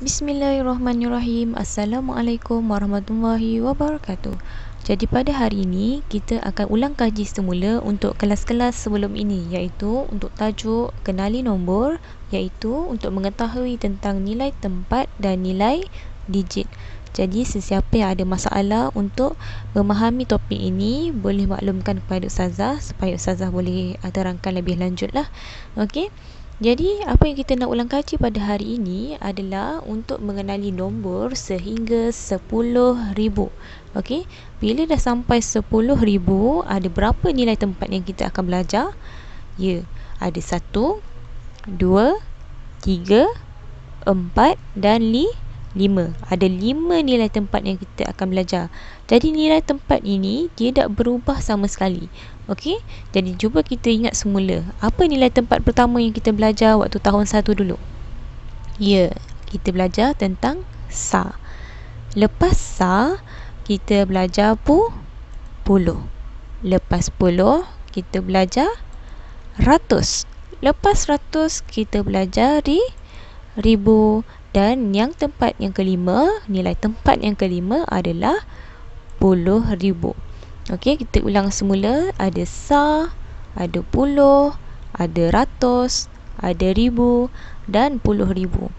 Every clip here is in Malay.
Bismillahirrahmanirrahim. Assalamualaikum warahmatullahi wabarakatuh. Jadi pada hari ini kita akan ulang kaji semula untuk kelas-kelas sebelum ini, iaitu untuk tajuk kenali nombor, iaitu untuk mengetahui tentang nilai tempat dan nilai digit. Jadi sesiapa yang ada masalah untuk memahami topik ini boleh maklumkan kepada Ustazah supaya Ustazah boleh terangkan lebih lanjut lah. Okey. Jadi, apa yang kita nak ulang kaji pada hari ini adalah untuk mengenali nombor sehingga 10,000. Okey, bila dah sampai 10,000, ada berapa nilai tempat yang kita akan belajar? Ya, ada 1, 2, 3, 4 dan 5. Ada 5 nilai tempat yang kita akan belajar. Jadi nilai tempat ini tidak berubah sama sekali. Okey, jadi cuba kita ingat semula. Apa nilai tempat pertama yang kita belajar waktu tahun 1 dulu? Ya, kita belajar tentang sa. Lepas sa, kita belajar puluh. Lepas puluh, kita belajar ratus. Lepas ratus, kita belajar ribu. Dan yang tempat yang kelima, nilai tempat yang kelima adalah 10,000. Okey, kita ulang semula. Ada sa, ada puluh, ada ratus, ada ribu dan 10,000.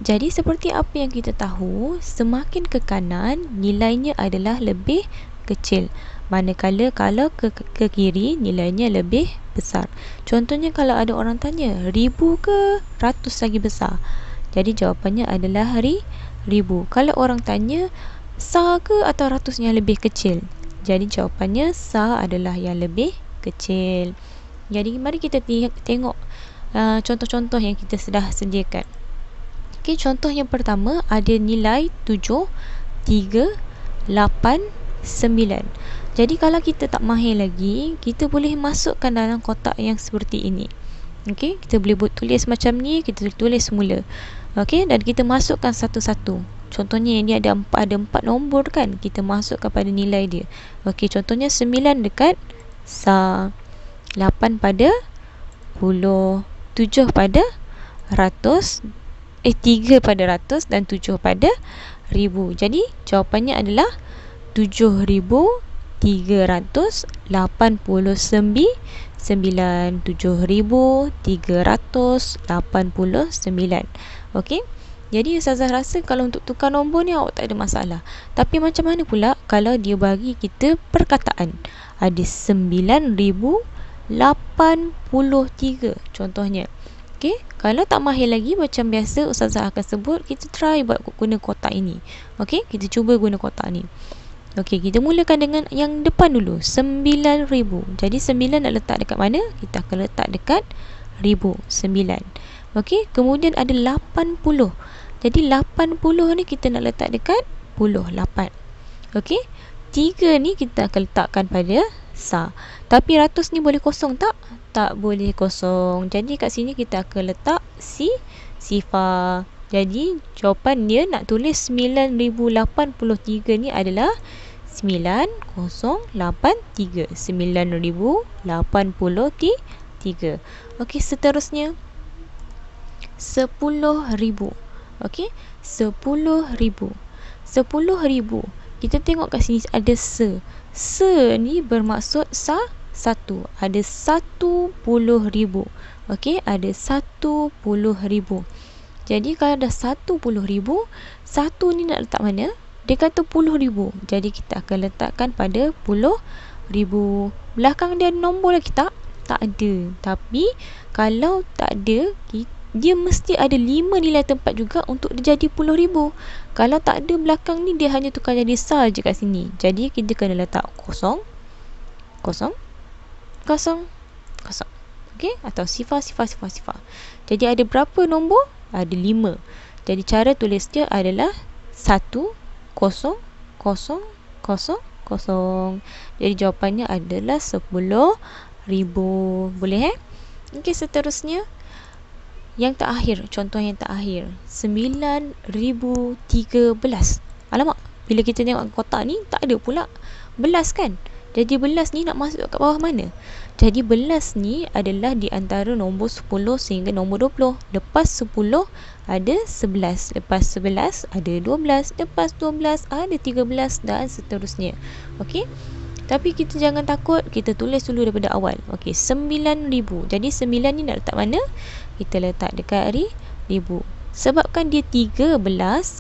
Jadi seperti apa yang kita tahu, semakin ke kanan nilainya adalah lebih kecil, manakala kalau ke kiri nilainya lebih besar. Contohnya kalau ada orang tanya, ribu ke ratus lagi besar? Jadi jawapannya adalah ribu. Kalau orang tanya, sa ke atau ratus yang lebih kecil? Jadi jawapannya sa adalah yang lebih kecil. Jadi mari kita tengok contoh-contoh yang kita sudah sediakan. Okey, contoh yang pertama ada nilai 7, 3, 8, 9. Jadi kalau kita tak mahir lagi, kita boleh masukkan dalam kotak yang seperti ini. Okey, kita boleh tulis macam ni, kita tulis semula. Okey, dan kita masukkan satu-satu. Contohnya ini ada 4 nombor kan, kita masuk kepada nilai dia. Okey, contohnya 9 dekat sa, 8 pada 10, 7 pada ratus, 3 pada ratus dan 7 pada ribu. Jadi jawapannya adalah 7,389. Okey. Jadi Ustazah rasa kalau untuk tukar nombor ni awak tak ada masalah. Tapi macam mana pula kalau dia bagi kita perkataan? Ada 9,083 contohnya. Okey, kalau tak mahir lagi macam biasa Ustazah akan sebut, kita try buat guna kotak ini. Okey, kita cuba guna kotak ni. Okey, kita mulakan dengan yang depan dulu, 9,000. Jadi 9 nak letak dekat mana? Kita akan letak dekat ribu, 9. Okey, kemudian ada 80. Jadi 80 ni kita nak letak dekat puluh, 8. Okey, 3 ni kita akan letakkan pada sa. Tapi ratus ni boleh kosong tak? Tak boleh kosong. Jadi kat sini kita akan letak sifar. Jadi jawapan dia nak tulis 9,083 ni adalah 9083. 9,083. Okey, seterusnya 10,000. Okey, 10,000. 10,000. Kita tengok kat sini ada se. Se ni bermaksud satu. Ada 10,000. Okey, ada 10,000. Jadi kalau dah 10,000, satu ni nak letak mana? Dia kata 10,000. Jadi kita akan letakkan pada 10,000. Belakang dia ada nombor lagi tak? Tak ada. Tapi kalau tak ada, dia mesti ada 5 nilai tempat juga untuk dia jadi 10,000. Kalau tak ada belakang ni, dia hanya tukar jadi sa je kat sini. Jadi kita kena letak kosong, kosong, kosong, kosong. Okey, atau sifar. Jadi ada berapa nombor? Ada 5. Jadi cara tulis dia adalah 1, 0, 0, 0, 0. Jadi jawapannya adalah 10,000. Boleh Okey, seterusnya yang terakhir, contoh yang terakhir, 9,013. Alamak, bila kita tengok kotak ni tak ada pula belas kan? Jadi belas ni nak masuk kat bawah mana? Jadi belas ni adalah di antara nombor 10 sehingga nombor 20. Lepas 10 ada 11. Lepas 11 ada 12. Lepas 12 ada 13 dan seterusnya. Okey? Tapi kita jangan takut, kita tulis dulu daripada awal. Okey, 9,000. Jadi 9 ni nak letak mana? Kita letak dekat ribu. Sebabkan dia 13,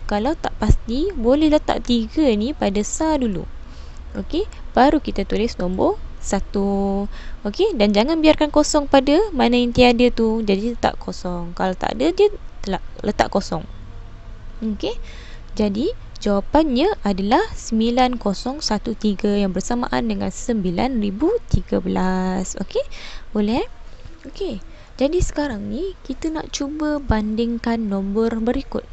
kalau tak pasti, boleh letak 3 ni pada sa dulu. Okey, baru kita tulis nombor 1. Okey, dan jangan biarkan kosong pada mana yang tiada tu. Jadi letak kosong. Kalau tak ada, dia letak kosong. Okey, jadi jawapannya adalah 9013 yang bersamaan dengan 9013. Okey, boleh? Okey, jadi sekarang ni kita nak cuba bandingkan nombor berikut.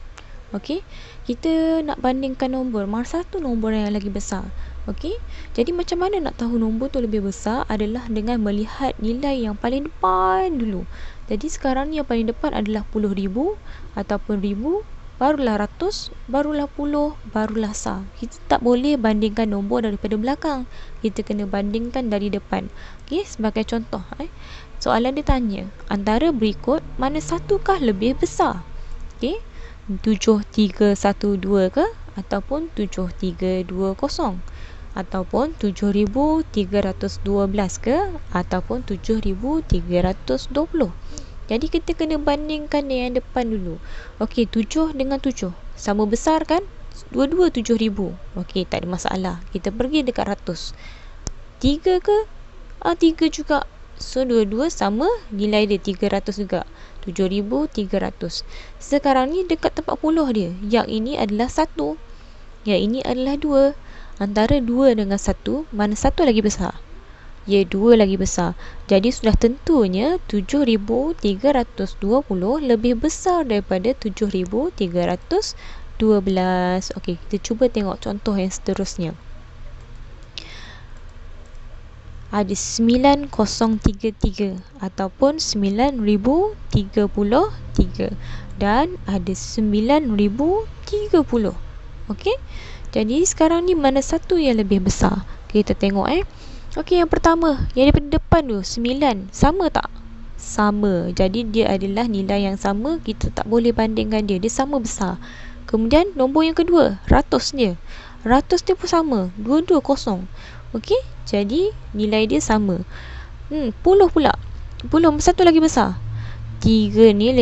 Okey, kita nak bandingkan nombor. Mana satu nombor yang lagi besar? Okey, jadi macam mana nak tahu nombor tu lebih besar adalah dengan melihat nilai yang paling depan dulu. Jadi sekarang ni yang paling depan adalah 10,000 ataupun 1,000, barulah ratus, barulah puluh, barulah sa. Kita tak boleh bandingkan nombor daripada belakang. Kita kena bandingkan dari depan. Okey, sebagai contoh, soalan dia tanya, antara berikut mana satukah lebih besar? Okey, 7312 ke ataupun 7320? Ataupun 7,312 ke ataupun 7,320. Jadi kita kena bandingkan yang depan dulu. Okey, 7 dengan 7 sama besar kan? Dua-dua 7,000. Okey, tak ada masalah. Kita pergi dekat ratus. 3 ke? 3 juga. So dua-dua sama, nilai dia 300 juga. 7,300. Sekarang ni dekat tempat puluh dia. Yang ini adalah 1. Yang ini adalah 2. Antara 2 dengan 1, mana satu lagi besar? Ya, 2 lagi besar. Jadi sudah tentunya 7,320 lebih besar daripada 7,312. Okey, kita cuba tengok contoh yang seterusnya. Ada 9,033 ataupun 9,033 dan ada 9,030. Okey, jadi sekarang ni mana satu yang lebih besar? Kita tengok Okey, yang pertama, yang daripada depan tu 9, sama tak? Sama. Jadi dia adalah nilai yang sama, kita tak boleh bandingkan dia. Dia sama besar. Kemudian nombor yang kedua, ratus dia. Ratus dia pun sama, 220. Okey, jadi nilai dia sama. Puluh pula. Puluh satu lagi besar. 3 ni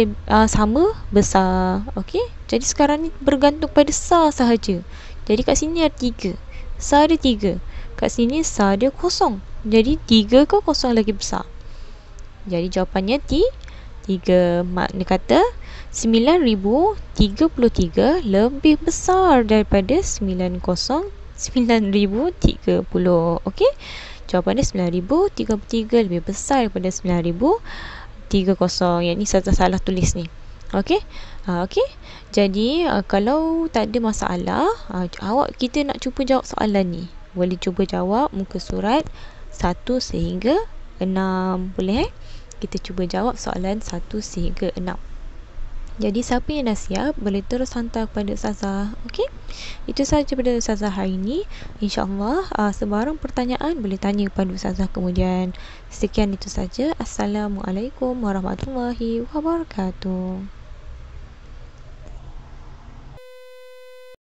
sama besar. Okey, jadi sekarang ni bergantung pada sa sahaja. Jadi kat sini ada 3, sa ada 3. Kat sini sa dia kosong. Jadi 3 ke kosong lagi besar. Jadi jawapannya 3. Makna kata 9,033 lebih besar daripada 9,030. Okey, jawapannya 9,033 lebih besar daripada 9,030. Yang ni saya salah tulis ni. Okey. Okey. Jadi kalau tak ada masalah, kita nak cuba jawab soalan ni. Boleh cuba jawab muka surat 1 sehingga 6. Boleh kita cuba jawab soalan 1 sehingga 6. Jadi siapa yang dah siap boleh terus hantar kepada Ustazah. Okey. Itu sahaja pada Ustazah hari ini. InsyaAllah sebarang pertanyaan boleh tanya kepada Ustazah kemudian. Sekian itu saja. Assalamualaikum warahmatullahi wabarakatuh.